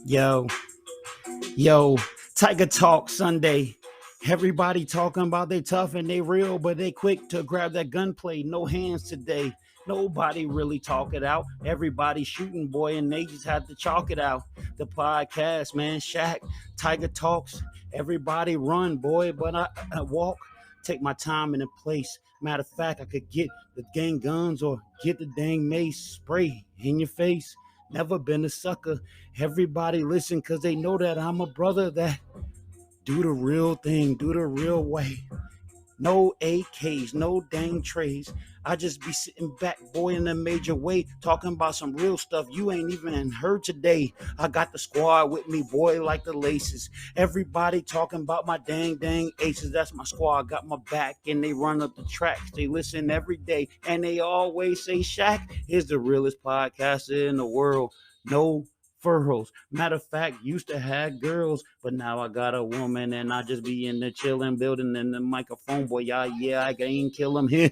Yo, yo, Tiger Talk Sunday. Everybody talking about they tough and they real, but they quick to grab that gunplay. No hands today. Nobody really talk it out. Everybody shooting, boy, and they just had to chalk it out. The podcast, man, Shak, Tiger Talks. Everybody run, boy, but I walk. Take my time and in place. Matter of fact, I could get the gang guns or get the dang mace spray in your face. Never been a sucker. Everybody listen because they know that I'm a brother that do the real thing, do the real way. No AKs, no dang trays. I just be sitting back, boy, in a major way, talking about some real stuff you ain't even heard today. I got the squad with me, boy, like the laces. Everybody talking about my dang aces. That's my squad, got my back, and they run up the tracks. They listen every day, and they always say Shak is the realest podcaster in the world. No furrows. Matter of fact, used to have girls, but now I got a woman and I just be in the chilling building in the microphone. Boy, yeah, I can kill him here.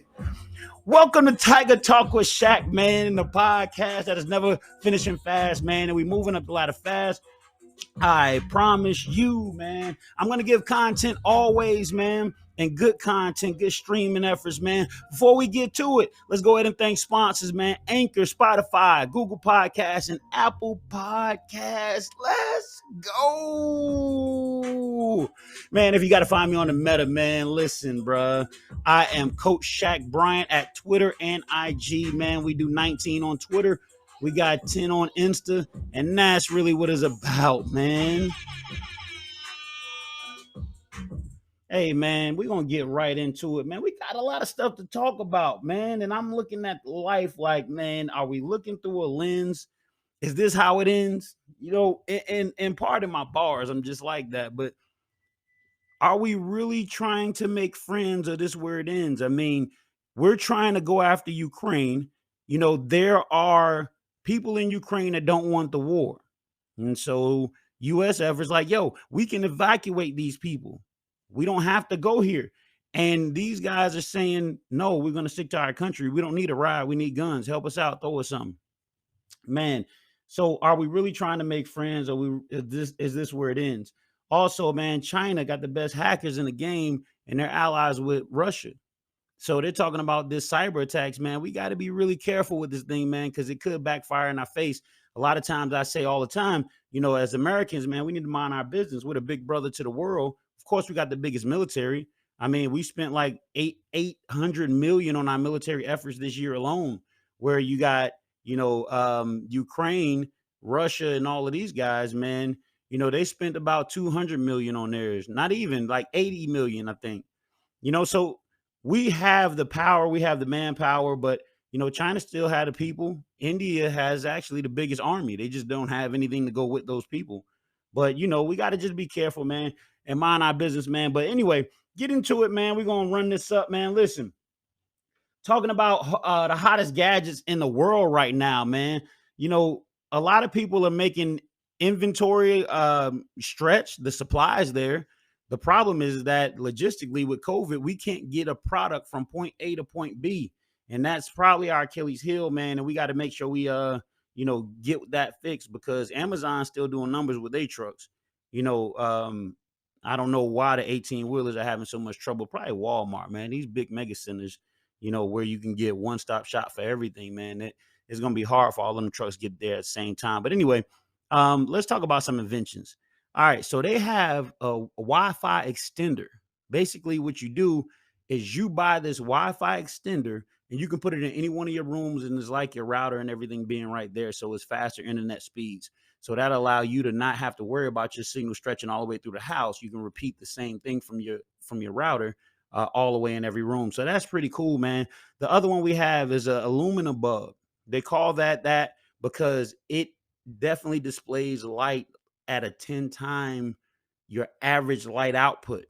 Welcome to Tiger Talk with Shak, man, the podcast that is never finishing fast, man. And we moving up the ladder fast. I promise you, man, I'm going to give content always, man, and good content, good streaming efforts, man. Before we get to it, let's go ahead and thank sponsors, man. Anchor, Spotify, Google Podcasts, and Apple Podcasts. Let's go. Man, if you got to find me on the meta, man, listen, bruh. I am Coach Shak Bryant at Twitter and IG, man. We do 19 on Twitter. We got 10 on Insta, and that's really what it's about, man. Hey, man, we're going to get right into it, man. We got a lot of stuff to talk about, man. And I'm looking at life like, man, are we looking through a lens? Is this how it ends? You know, and part of my bars, I'm just like that. But are we really trying to make friends or this where it ends? I mean, we're trying to go after Ukraine. You know, there are people in Ukraine that don't want the war. And so US efforts like, yo, we can evacuate these people. We don't have to go here. And these guys are saying, no, we're going to stick to our country. We don't need a ride. We need guns. Help us out. Throw us something. Man, so are we really trying to make friends, or is this where it ends? Also, man, China got the best hackers in the game, and they're allies with Russia. So they're talking about this cyber attacks, man. We got to be really careful with this thing, man, because it could backfire in our face. A lot of times I say all the time, you know, as Americans, man, we need to mind our business. We're the big brother to the world. Of course, we got the biggest military. I mean, we spent like 800 million on our military efforts this year alone, where you got, Ukraine, Russia, and all of these guys, man. You know, they spent about 200 million on theirs, not even like 80 million, I think. So we have the power, we have the manpower, but China still had the people. India has actually the biggest army. They just don't have anything to go with those people. But we got to just be careful, man, and mind our business, man. But anyway, get into it, man. We're gonna run this up, man. Listen, talking about the hottest gadgets in the world right now, man. A lot of people are making inventory stretch. The supplies there. The problem is that logistically with COVID, we can't get a product from point A to point B, and that's probably our Achilles heel, man. And we got to make sure we get that fixed, because Amazon's still doing numbers with their trucks. You know, I don't know why the 18 wheelers are having so much trouble. Probably Walmart, man. These big mega centers, where you can get one stop shop for everything, man. It's going to be hard for all of them trucks to get there at the same time. But anyway, let's talk about some inventions. All right, so they have a Wi-Fi extender. Basically, what you do is you buy this Wi-Fi extender, and you can put it in any one of your rooms, and it's like your router and everything being right there, so it's faster internet speeds. So that allow you to not have to worry about your signal stretching all the way through the house. You can repeat the same thing from your router all the way in every room. So that's pretty cool, man. The other one we have is an aluminum bulb. They call that because it definitely displays light at a 10 time your average light output.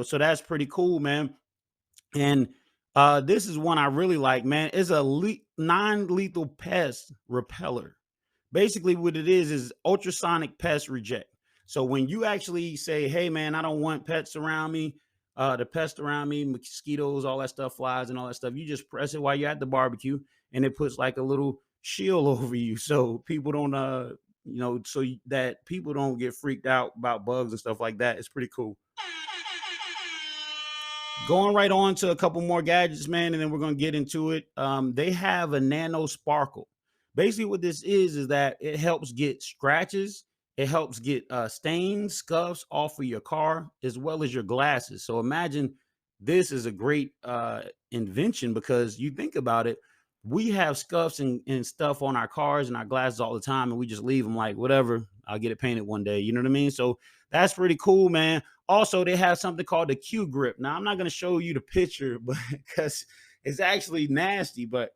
So that's pretty cool, man. And this is one I really like, man. It's a non-lethal pest repeller. Basically, what it is ultrasonic pest reject. So when you actually say, hey, man, I don't want pets around me, the pests around me, mosquitoes, all that stuff, flies and all that stuff, you just press it while you're at the barbecue, and it puts like a little shield over you, so people don't so that people don't get freaked out about bugs and stuff like that. It's pretty cool. Going right on to a couple more gadgets, man, and then we're gonna get into it. They have a nano sparkle. Basically, what this is that it helps get scratches, it helps get stains, scuffs off of your car as well as your glasses. So imagine this is a great invention because you think about it, we have scuffs and stuff on our cars and our glasses all the time, and we just leave them like whatever. I'll get it painted one day. You know what I mean? So that's pretty cool, man. Also, they have something called the Q grip. Now, I'm not going to show you the picture, but because it's actually nasty, but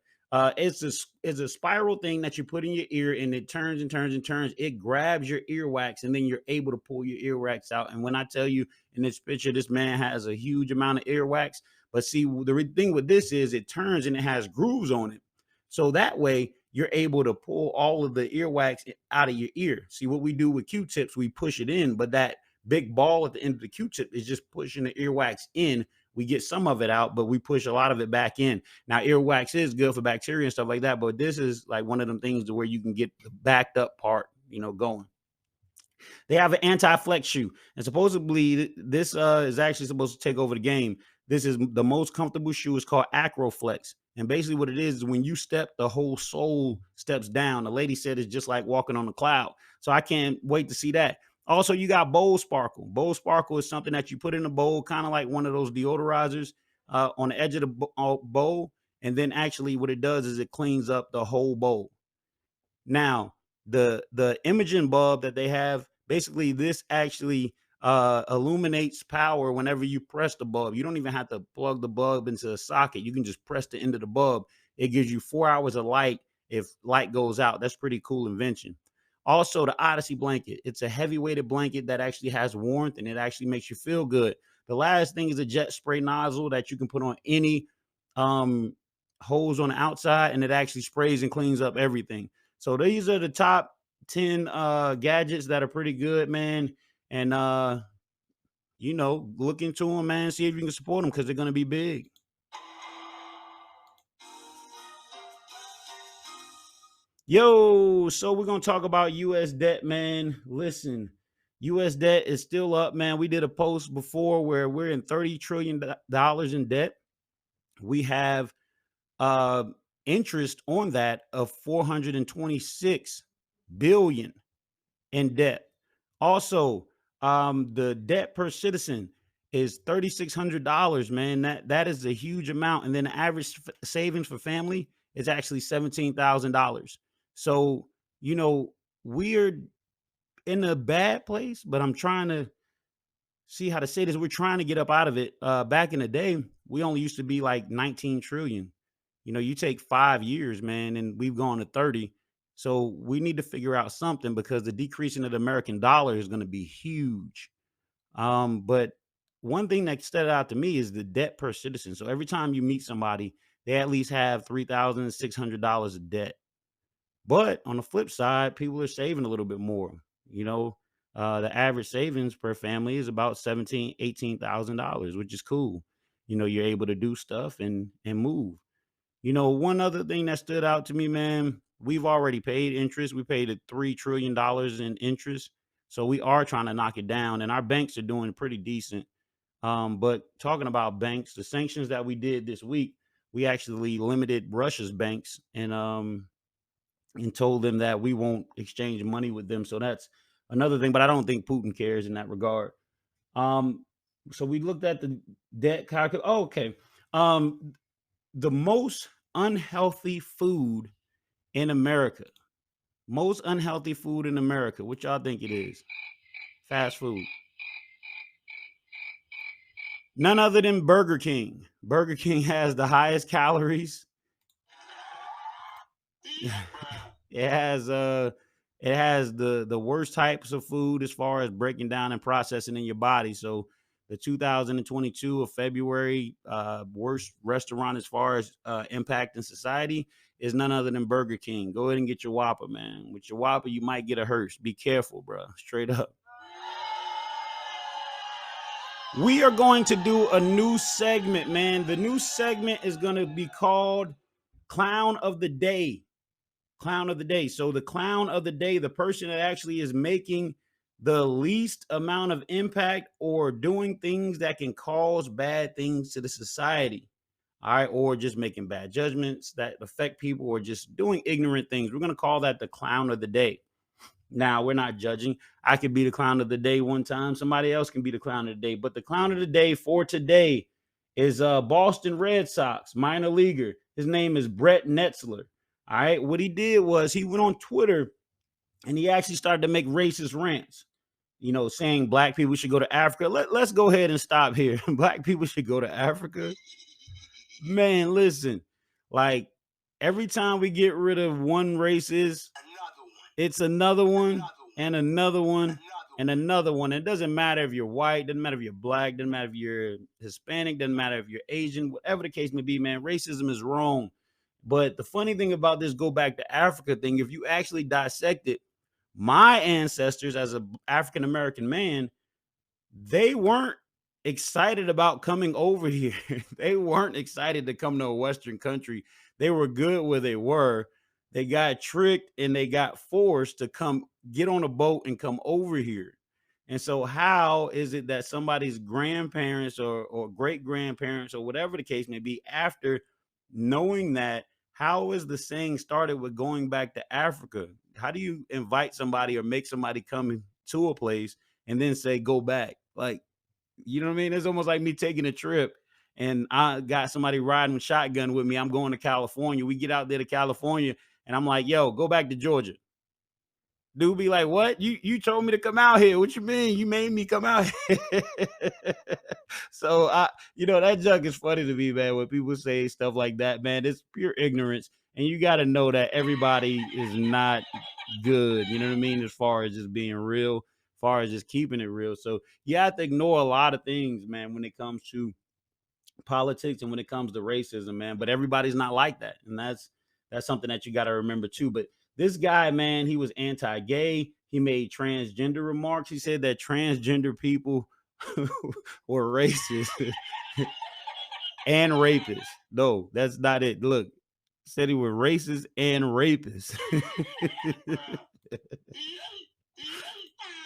it's a spiral thing that you put in your ear and it turns and turns and turns. It grabs your earwax and then you're able to pull your earwax out. And when I tell you in this picture, this man has a huge amount of earwax. But see, the thing with this is it turns and it has grooves on it. So that way you're able to pull all of the earwax out of your ear. See, what we do with Q-tips, we push it in, but that big ball at the end of the Q-tip is just pushing the earwax in. We get some of it out, but we push a lot of it back in. Now, earwax is good for bacteria and stuff like that, but this is like one of them things to where you can get the backed up part, going. They have an anti-flex shoe, and supposedly this is actually supposed to take over the game. This is the most comfortable shoe. It's called Acroflex, and basically what it is when you step, the whole sole steps down. The lady said it's just like walking on a cloud. So I can't wait to see that. Also, you got Bowl Sparkle. Bowl Sparkle is something that you put in a bowl, kind of like one of those deodorizers on the edge of the bowl, and then actually what it does is it cleans up the whole bowl. Now, the imaging bulb that they have, basically this actually illuminates power whenever you press the bulb. You don't even have to plug the bulb into a socket. You can just press the end of the bulb. It gives you 4 hours of light if light goes out. That's pretty cool invention. Also, the Odyssey blanket. It's a heavy weighted blanket that actually has warmth and it actually makes you feel good. The last thing is a jet spray nozzle that you can put on any hose on the outside, and it actually sprays and cleans up everything. So these are the top 10 gadgets that are pretty good, man. And look into them, man. See if you can support them because they're gonna be big. Yo, so we're gonna talk about US debt, man. Listen, US debt is still up, man. We did a post before where we're in $30 trillion in debt. We have uh interest on that of 426 billion in debt. Also, the debt per citizen is $3,600, man. That is a huge amount. And then the average savings for family is actually $17,000. So, we're in a bad place, but I'm trying to see how to say this. We're trying to get up out of it. Back in the day, we only used to be like 19 trillion. You take 5 years, man, and we've gone to 30. So we need to figure out something because the decreasing of the American dollar is going to be huge. But one thing that stood out to me is the debt per citizen. So every time you meet somebody, they at least have $3,600 of debt. But on the flip side, people are saving a little bit more. The average savings per family is about $18,000, which is cool. You're able to do stuff and move. One other thing that stood out to me, man, we've already paid interest. We paid $3 trillion in interest. So we are trying to knock it down, and our banks are doing pretty decent. But talking about banks, the sanctions that we did this week, we actually limited Russia's banks and told them that we won't exchange money with them. So that's another thing. But I don't think Putin cares in that regard. So we looked at the debt calculation. Oh, okay. The most unhealthy food in America. Most unhealthy food in America. What y'all think it is? Fast food. None other than Burger King. Burger King has the highest calories. It has the worst types of food as far as breaking down and processing in your body. So the 2022 of February worst restaurant as far as impact in society is none other than Burger King. Go ahead and get your Whopper, man. With your Whopper, you might get a hearse. Be careful, bro. Straight up. We are going to do a new segment, man. The new segment is going to be called Clown of the Day. Clown of the day. So the clown of the day, the person that actually is making the least amount of impact or doing things that can cause bad things to the society. All right, or just making bad judgments that affect people, or just doing ignorant things. We're going to call that the clown of the day. Now, we're not judging. I could be the clown of the day one time. Somebody else can be the clown of the day. But the clown of the day for today is Boston Red Sox minor leaguer. His name is Brett Netzler. All right. What he did was he went on Twitter and he actually started to make racist rants, saying black people should go to Africa. Let's go ahead and stop here. Black people should go to Africa. Man, listen, like every time we get rid of one racist, it's another one and another one and another one. It doesn't matter if you're white, doesn't matter if you're black, doesn't matter if you're Hispanic, doesn't matter if you're Asian, whatever the case may be, man, racism is wrong. But the funny thing about this go back to Africa thing, if you actually dissect it, my ancestors as an African American man, they weren't excited about coming over here. They weren't excited to come to a Western country. They were good where they were. They got tricked and they got forced to come get on a boat and come over here. And so, how is it that somebody's grandparents or great grandparents or whatever the case may be, after knowing that, how is the saying started with going back to Africa? How do you invite somebody or make somebody come to a place and then say go back? Like, you know what I mean? It's almost like me taking a trip and I got somebody riding with shotgun with me. I'm going to California. We get out there to California and I'm like, yo, go back to Georgia. Dude be like, what? You told me to come out here. What you mean? You made me come out here. So that junk is funny to me, man, when people say stuff like that, man. It's pure ignorance. And you got to know that everybody is not good, you know what I mean, as far as just being real, as far as just keeping it real. So you have to ignore a lot of things, man, when it comes to politics and when it comes to racism, man. But everybody's not like that. And that's something that you got to remember too. But this guy, man, he was anti-gay. He made transgender remarks. He said that transgender people were racist and rapists. No, that's not it. Look, said he was racist and rapist.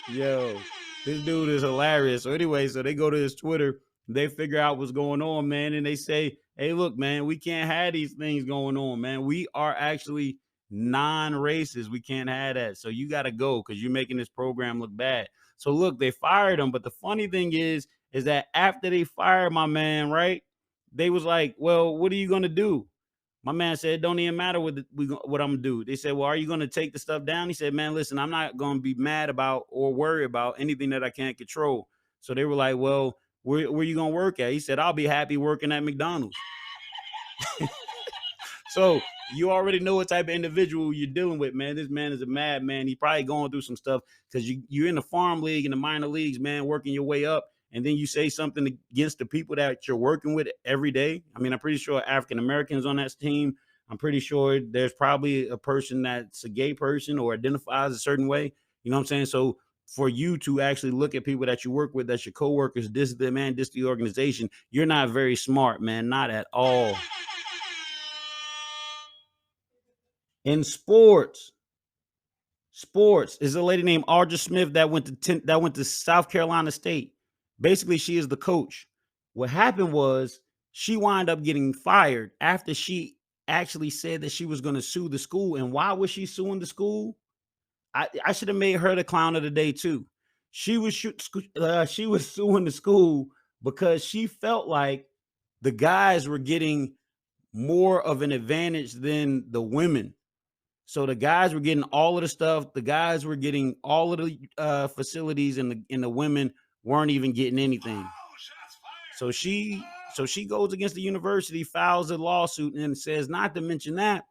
Yo, this dude is hilarious. So anyway, so they go to his Twitter, they figure out what's going on, man, and they say, hey, look, man, we can't have these things going on, man. We are actually non-racist. We can't have that. So you got to go because you're making this program look bad. So look, they fired him. But the funny thing is that after they fired my man, right, they was like, well, what are you going to do? My man said, "Don't even matter what I'm gonna do." They said, "Well, are you gonna take the stuff down?" He said, "Man, listen, I'm not gonna be mad about or worry about anything that I can't control." So they were like, "Well, where you gonna work at?" He said, "I'll be happy working at McDonald's." So you already know what type of individual you're dealing with, man. This man is a madman. He's probably going through some stuff because you're in the farm league, in the minor leagues, man, working your way up. And then you say something against the people that you're working with every day. I mean, I'm pretty sure African Americans on that team. I'm pretty sure there's probably a person that's a gay person or identifies a certain way. You know what I'm saying? So for you to actually look at people that you work with, that's your coworkers, this is the man, this is the organization, you're not very smart, man. Not at all. In sports is a lady named Audra Smith that went to South Carolina State. Basically, she is the coach. What happened was she wound up getting fired after she actually said that she was going to sue the school. And why was she suing the school? I should have made her the clown of the day too. She was she was suing the school because she felt like the guys were getting more of an advantage than the women. So the guys were getting all of the stuff. The guys were getting all of the facilities, and the women weren't even getting anything. So she goes against the university, files a lawsuit, and says, not to mention that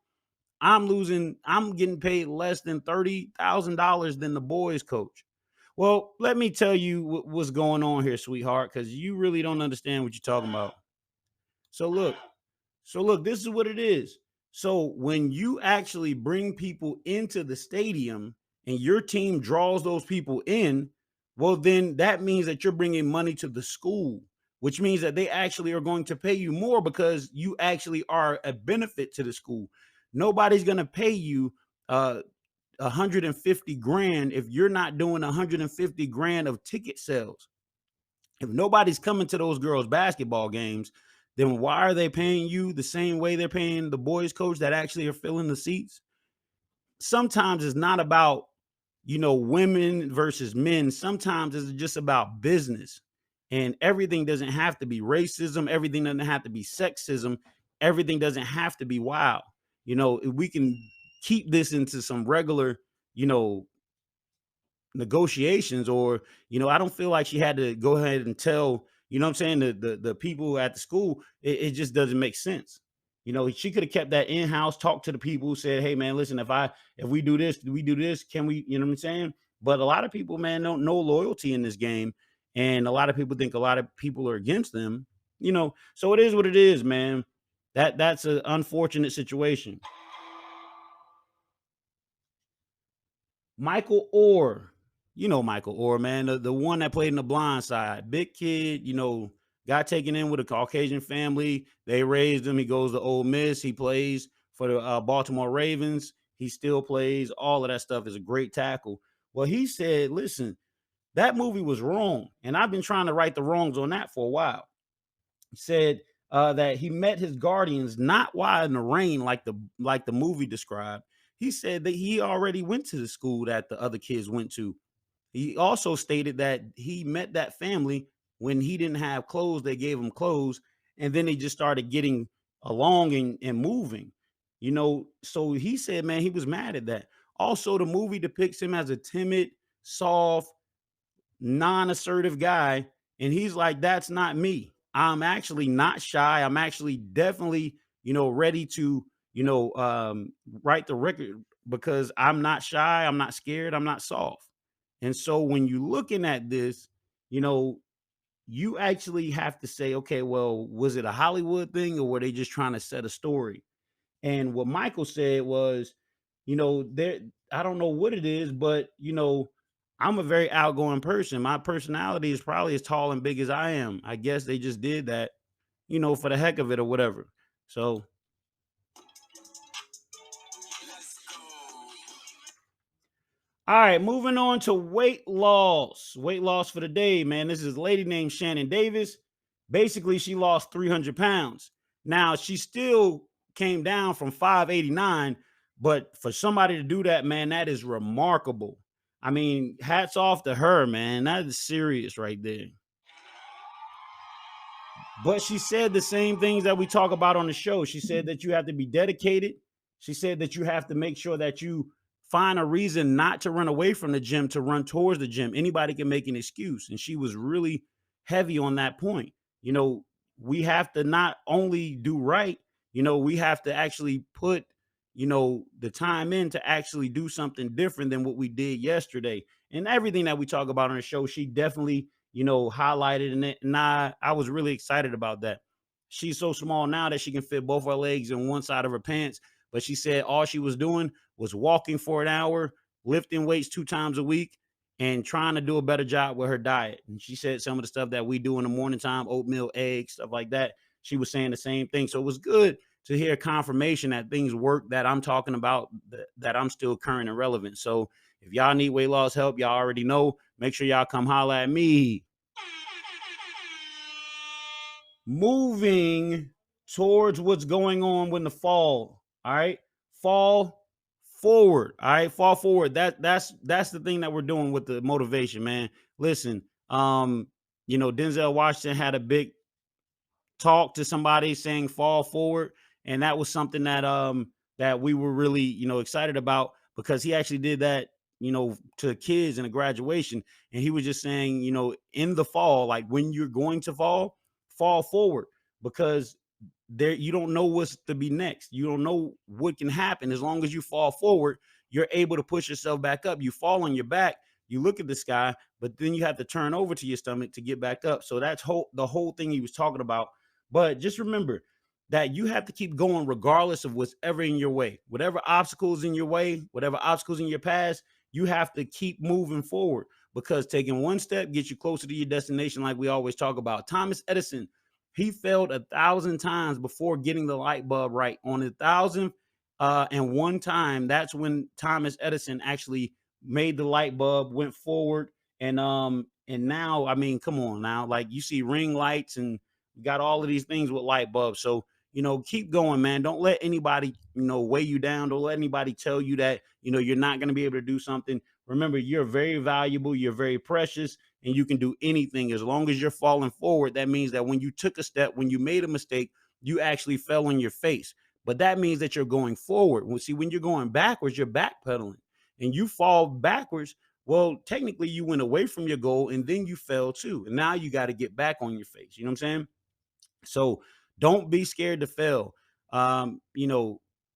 I'm getting paid less than $30,000 than the boys coach. Well, let me tell you what's going on here, sweetheart, because you really don't understand what you're talking about. So look, this is what it is. So when you actually bring people into the stadium and your team draws those people in, well, then that means that you're bringing money to the school, which means that they actually are going to pay you more because you actually are a benefit to the school. Nobody's going to pay you uh 150 grand if you're not doing 150 grand of ticket sales? If nobody's coming to those girls' basketball games, then why are they paying you the same way they're paying the boys' coach that actually are filling the seats? Sometimes it's not about, women versus men. Sometimes it's just about business. And everything doesn't have to be racism. Everything doesn't have to be sexism. Everything doesn't have to be wild. If we can keep this into some regular, you know, negotiations, or I don't feel like she had to go ahead and tell, what I'm saying, the people at the school. It just doesn't make sense. She could have kept that in-house, talked to the people who said, hey man, listen, if we do this, we do this, can we, what I'm saying? But a lot of people, man, don't know loyalty in this game, and a lot of people think a lot of people are against them. So it is what it is, man. That's an unfortunate situation. Michael Orr. Michael Orr, man, the one that played in The Blind Side. Big kid, got taken in with a Caucasian family. They raised him. He goes to Ole Miss. He plays for the Baltimore Ravens. He still plays. All of that stuff. Is a great tackle. Well, he said, listen, that movie was wrong. And I've been trying to right the wrongs on that for a while. He said that he met his guardians not while in the rain like the movie described. He said that he already went to the school that the other kids went to. He also stated that he met that family when he didn't have clothes. They gave him clothes, and then they just started getting along and moving. So he said, man, he was mad at that. Also, the movie depicts him as a timid, soft, non-assertive guy, and he's like, that's not me. I'm actually not shy. I'm actually definitely, ready to, write the record, because I'm not shy, I'm not scared, I'm not soft. And so when you're looking at this, you know you actually have to say, okay, well, was it a Hollywood thing, or were they just trying to set a story? And what Michael said was, there, I don't know what it is, but I'm a very outgoing person. My personality is probably as tall and big as I am. I guess they just did that, for the heck of it or whatever. So, all right, moving on to weight loss. Weight loss for the day, man. This is a lady named Shannon Davis. Basically, she lost 300 pounds. Now, she still came down from 589, but for somebody to do that, man, that is remarkable. I mean, hats off to her, man. That is serious right there. But she said the same things that we talk about on the show. She said that you have to be dedicated. She said that you have to make sure that you find a reason not to run away from the gym, to run towards the gym. Anybody can make an excuse. And she was really heavy on that point. You know, we have to not only do right, we have to actually put, the time in to actually do something different than what we did yesterday. And everything that we talk about on the show, she definitely highlighted in it. And I was really excited about that. She's so small now that she can fit both her legs in one side of her pants. But she said all she was doing was walking for an hour, lifting weights 2 times a week, and trying to do a better job with her diet. And she said some of the stuff that we do in the morning time, oatmeal, eggs, stuff like that. She was saying the same thing. So it was good to hear confirmation that things work, that I'm talking about, that I'm still current and relevant. So if y'all need weight loss help, y'all already know. Make sure y'all come holler at me. Moving towards what's going on with the fall. All right. Fall forward. All right. Fall forward. That's the thing that we're doing with the motivation, man. Listen, Denzel Washington had a big talk to somebody saying fall forward, and that was something that we were really excited about, because he actually did that to kids in a graduation. And he was just saying, in the fall, like when you're going to fall forward, because there, you don't know what's to be next. You don't know what can happen. As long as you fall forward, you're able to push yourself back up. You fall on your back, you look at the sky, but then you have to turn over to your stomach to get back up. So that's the whole thing he was talking about. But just remember that you have to keep going regardless of what's ever in your way. Whatever obstacles in your way, whatever obstacles in your past, you have to keep moving forward, because taking one step gets you closer to your destination, like we always talk about. Thomas Edison, he failed 1,000 times before getting the light bulb right. On the 1,000th And one time, that's when Thomas Edison actually made the light bulb, went forward, and now, I mean, come on now, like you see ring lights and you got all of these things with light bulbs. So, keep going, man. Don't let anybody, weigh you down. Don't let anybody tell you that, you're not going to be able to do something. Remember, you're very valuable, you're very precious, and you can do anything as long as you're falling forward. That means that when you took a step, when you made a mistake, you actually fell on your face. But that means that you're going forward. Well, see, when you're going backwards, you're backpedaling and you fall backwards. Well, technically, you went away from your goal and then you fell too. And now you got to get back on your face. You know what I'm saying? So don't be scared to fail. When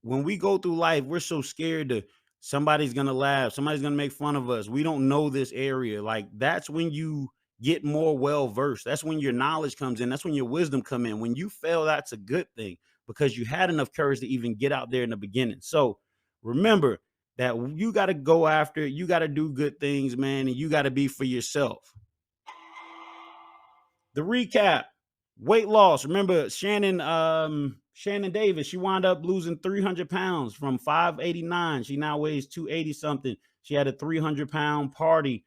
we go through life, we're so scared to somebody's gonna laugh, somebody's gonna make fun of us. We don't know this area. Like that's when you get more well versed. That's when your knowledge comes in. That's when your wisdom come in. When you fail, that's a good thing because you had enough courage to even get out there in the beginning. So remember that you got to go after it. You got to do good things, man, and you got to be for yourself. The recap: weight loss. Remember Shannon Davis, she wound up losing 300 pounds from 589. She now weighs 280 something. She had a 300-pound party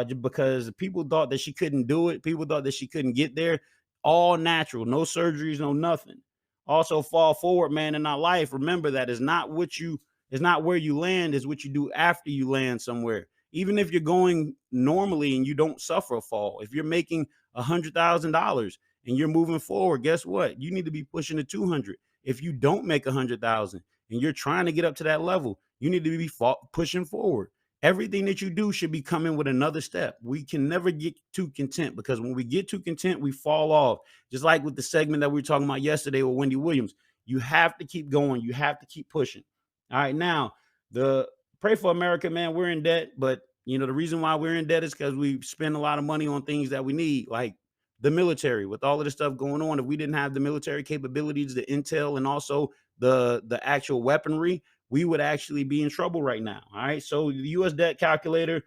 because people thought that she couldn't do it. People thought that she couldn't get there. All natural, no surgeries, no nothing. Also, fall forward, man, in our life. Remember that it's not where you land, is what you do after you land somewhere. Even if you're going normally and you don't suffer a fall, if you're making $100,000 and you're moving forward, guess what? You need to be pushing to 200. If you don't make 100,000 and you're trying to get up to that level, you need to be pushing forward. Everything that you do should be coming with another step. We can never get too content because when we get too content, we fall off. Just like with the segment that we were talking about yesterday with Wendy Williams, you have to keep going. You have to keep pushing. All right, now the pray for America, man. We're in debt, but the reason why we're in debt is because we spend a lot of money on things that we need, like the military. With all of this stuff going on, if we didn't have the military capabilities, the intel, and also the actual weaponry, we would actually be in trouble right now. All right. So the US debt calculator,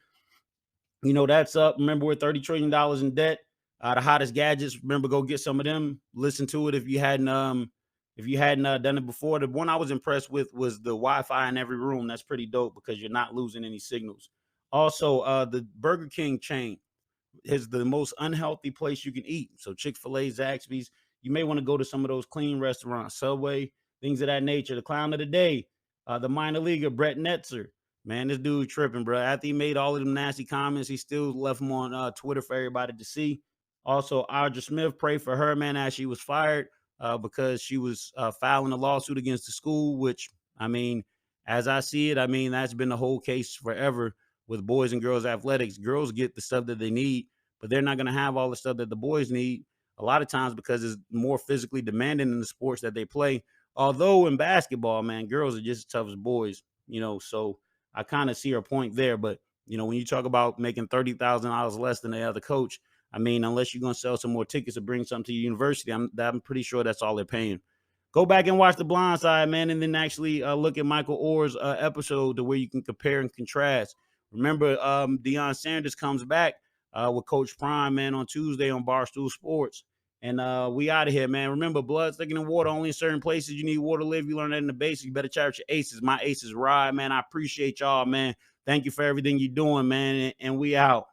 that's up. Remember, we're $30 trillion in debt. The hottest gadgets, remember, go get some of them. Listen to it if you hadn't done it before. The one I was impressed with was the Wi-Fi in every room. That's pretty dope because you're not losing any signals. Also, the Burger King chain is the most unhealthy place you can eat. So Chick-fil-A, Zaxby's, you may want to go to some of those clean restaurants, Subway, things of that nature. The clown of the day, the minor leaguer, Brett Netzer. Man, this dude tripping, bro. After he made all of them nasty comments, he still left them on Twitter for everybody to see. Also, Audra Smith, pray for her, man, as she was fired because she was filing a lawsuit against the school, which, I mean, as I see it, I mean, that's been the whole case forever with boys and girls athletics. Girls get the stuff that they need, but they're not going to have all the stuff that the boys need a lot of times because it's more physically demanding in the sports that they play. Although in basketball, man, girls are just as tough as boys, so I kind of see her point there. But, when you talk about making $30,000 less than the other coach, I mean, unless you're going to sell some more tickets or bring something to your university, I'm pretty sure that's all they're paying. Go back and watch The Blind Side, man, and then actually look at Michael Orr's episode to where you can compare and contrast. Remember, Deion Sanders comes back with Coach Prime, man, on Tuesday on Barstool Sports. And we out of here, man. Remember, blood thicker than water, only in certain places. You need water to live. You learn that in the basics. You better cherish your aces. My aces ride, man. I appreciate y'all, man. Thank you for everything you're doing, man. And we out.